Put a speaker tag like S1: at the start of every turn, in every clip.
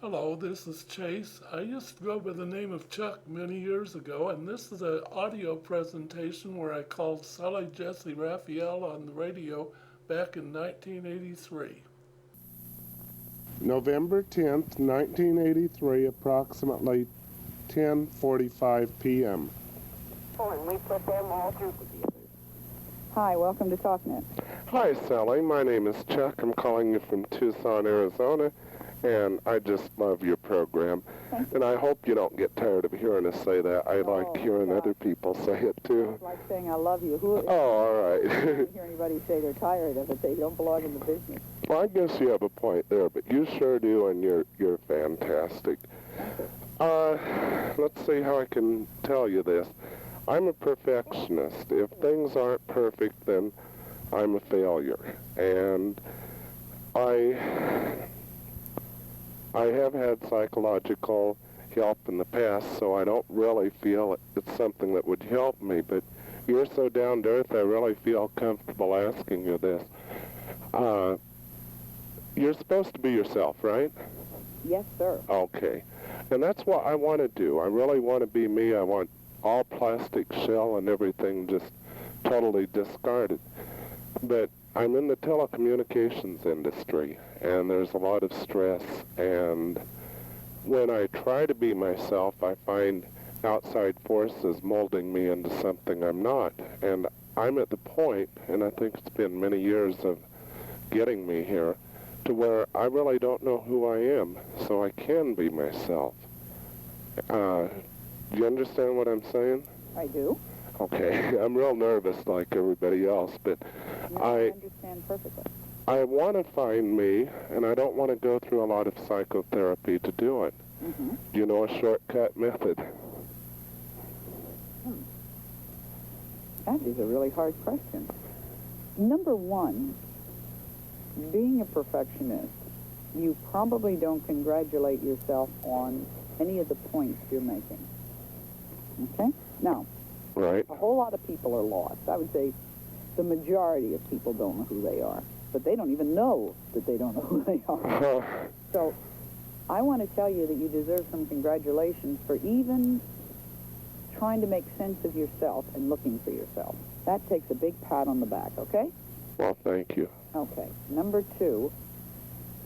S1: Hello, this is Chase. I used to go by the name of Chuck many years ago, and this is an audio presentation where I called Sally Jessy Raphael on the radio back in 1983.
S2: November 10th, 1983, approximately 10:45 p.m.
S3: And we put them all through. Hi, welcome to TalkNet.
S2: Hi, Sally. My name is Chuck. I'm calling you from Tucson, Arizona, and I just love your program. And I hope you don't get tired of hearing us say that. I like hearing other people say it, too.
S3: It's like saying I love you.
S2: All right.
S3: I don't hear anybody say they're tired of it. They don't belong in the business.
S2: Well, I guess you have a point there, but you sure do, and you're fantastic. Let's see how I can tell you this. I'm a perfectionist. If things aren't perfect, then I'm a failure. And I have had psychological help in the past, so I don't really feel it's something that would help me. But you're so down to earth, I really feel comfortable asking you this. You're supposed to be yourself, right?
S3: Yes, sir.
S2: Okay. And that's what I want to do. I really want to be me. I want all plastic shell and everything just totally discarded. But I'm in the telecommunications industry, and there's a lot of stress. And when I try to be myself, I find outside forces molding me into something I'm not. And I'm at the point, and I think it's been many years of getting me here, to where I really don't know who I am, so I can be myself. Do you understand what I'm saying?
S3: I do.
S2: Okay, I'm real nervous like everybody else, but
S3: No, I understand perfectly.
S2: I want to find me, and I don't want to go through a lot of psychotherapy to do it.
S3: Mm-hmm.
S2: Do you know a shortcut method?
S3: That is a really hard question. Number one, being a perfectionist, you probably don't congratulate yourself on any of the points you're making. Okay? Now,
S2: Right.
S3: a whole lot of people are lost. I would say the majority of people don't know who they are, but they don't even know that they don't know who they are. So I want to tell you that you deserve some congratulations for even trying to make sense of yourself and looking for yourself. That takes a big pat on the back, okay?
S2: Well, thank you.
S3: Okay. Number two,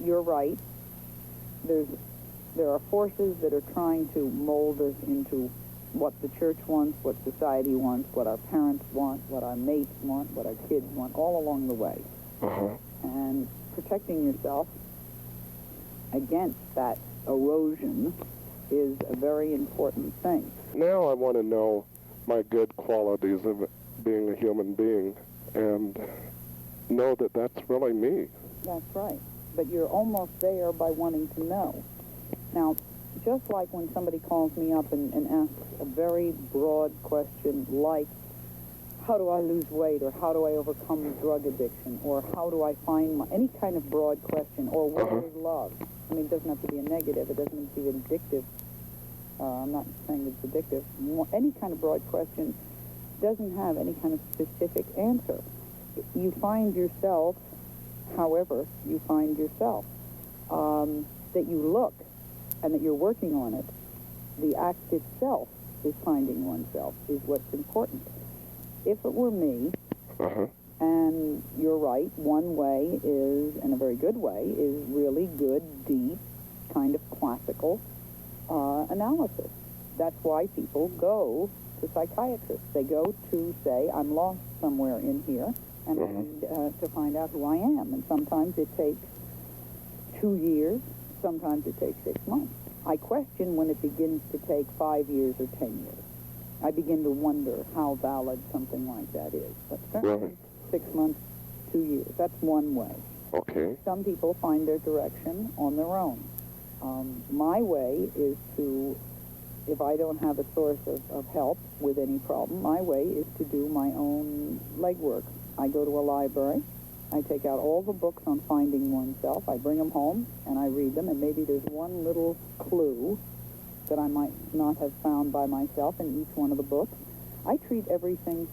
S3: you're right. There are forces that are trying to mold us into what the church wants, what society wants, what our parents want, what our mates want, what our kids want, all along the way.
S2: Uh-huh.
S3: And protecting yourself against that erosion is a very important thing.
S2: Now I want to know my good qualities of being a human being and know that that's really me.
S3: That's right. But you're almost there by wanting to know. Now, just like when somebody calls me up and asks a very broad question like, how do I lose weight, or how do I overcome drug addiction, or how do I find any kind of broad question, or what is love? I mean, it doesn't have to be a negative. It doesn't have to be addictive. I'm not saying it's addictive. Any kind of broad question doesn't have any kind of specific answer. You find yourself, however you find yourself, that you look and that you're working on it. The act itself is finding oneself, is what's important. If it were me, and you're right, one way is, and a very good way, is really good, deep, kind of classical analysis. That's why people go to psychiatrists. They go to say, I'm lost somewhere in here, and I need to find out who I am. And sometimes it takes 2 years, sometimes it takes 6 months. I question when it begins to take 5 years or 10 years. I begin to wonder how valid something like that is. But certainly 6 months, 2 years, that's one way.
S2: Okay.
S3: Some people find their direction on their own. My way is to, if I don't have a source of help with any problem, my way is to do my own legwork. I go to a library, I take out all the books on finding oneself, I bring them home, and I read them, and maybe there's one little clue that I might not have found by myself in each one of the books. I treat everything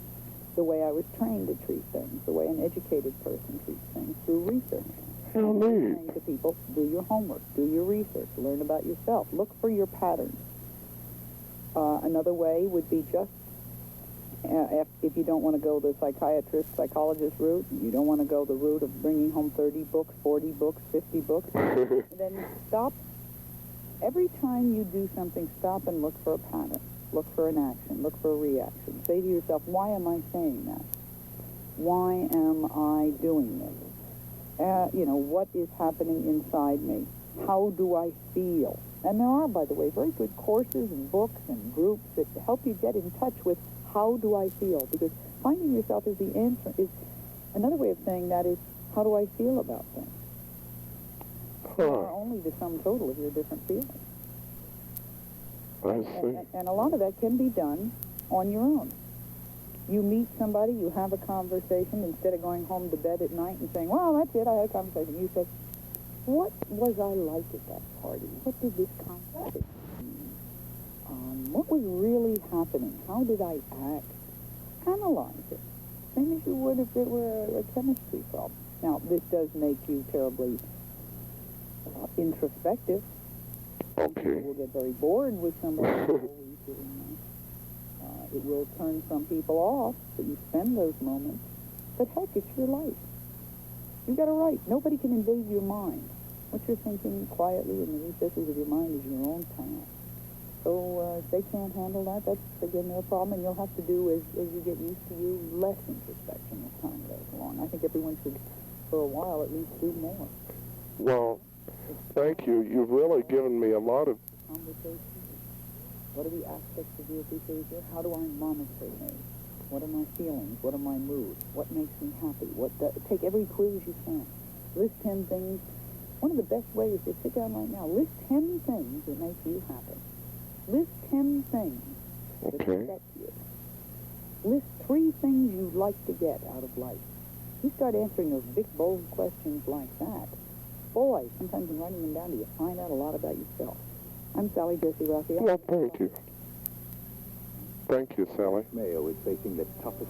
S3: the way I was trained to treat things, the way an educated person treats things, through research.
S2: How neat.
S3: Saying to people, do your homework, do your research, learn about yourself, look for your patterns. Another way would be just, if you don't want to go the psychiatrist, psychologist route, you don't want to go the route of bringing home 30 books, 40 books, 50 books, then stop. Every time you do something, stop and look for a pattern. Look for an action. Look for a reaction. Say to yourself, why am I saying that? Why am I doing this? What is happening inside me? How do I feel? And there are, by the way, very good courses and books and groups that help you get in touch with how do I feel? Because finding yourself is the answer. Is another way of saying that is, how do I feel about things? You are only the sum total of your different feelings.
S2: I see.
S3: And a lot of that can be done on your own. You meet somebody, you have a conversation, instead of going home to bed at night and saying, well, that's it, I had a conversation. You say, what was I like at that party? What did this conversation mean? What was really happening? How did I act? Analyze it. Same as you would if it were a chemistry problem. Now, this does make you terribly introspective.
S2: Okay.
S3: People will get very bored with somebody always doing that. It will turn some people off, but you spend those moments. But heck, it's your life. You've got a right. Nobody can invade your mind. What you're thinking quietly in the recesses of your mind is your own path. So if they can't handle that, that's, again, their problem, and you'll have to do, as you get used to you, less introspection as time goes along. I think everyone should, for a while, at least do more.
S2: Well, thank you. You've really given me a lot of...
S3: Conversation. What are the aspects of your behavior? How do I monitor me? What are my feelings? What are my moods? What makes me happy? Take every quiz you can. List 10 things. One of the best ways is sit down right now. List 10 things that make you happy. List 10 things that upset you. List 3 things you'd like to get out of life. You start answering those big, bold questions like that. Boy, sometimes in writing them down, you find out a lot about yourself. I'm Sally Jessy Raphael.
S2: Well, thank you. Thank you, Sally.
S4: Mayo is facing the toughest.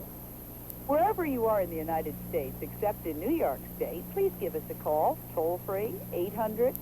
S3: Wherever you are in the United States, except in New York State, please give us a call, toll free, 800